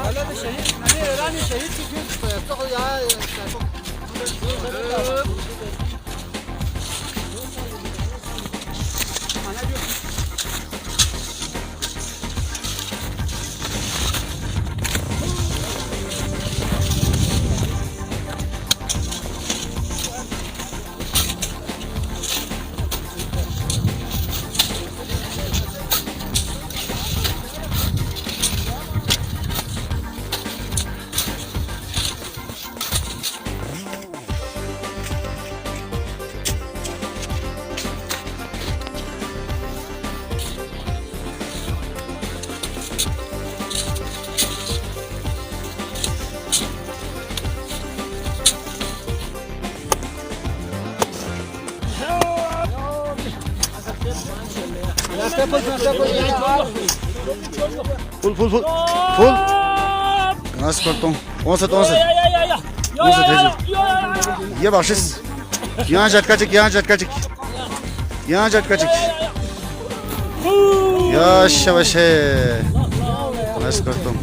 ولد الشهيد يعني راني شهيد في كيف تاخذ full full full full नाश करता हूँ 11 ये बख्शिश यहाँ झटका चिक यहाँ झटका चिक यहाँ झटका चिक yavaş नाश करता हूँ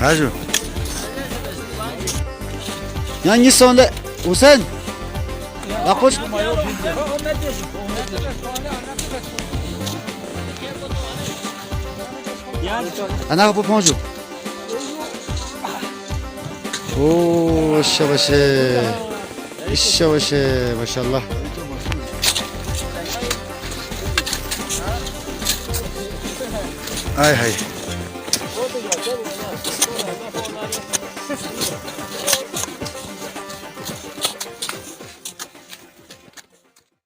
Hacı. Yani sonunda Hüseyin. Bak koş. Ana kapı poncu. Oo, şabaşı. Şabaşı maşallah. Ay hay.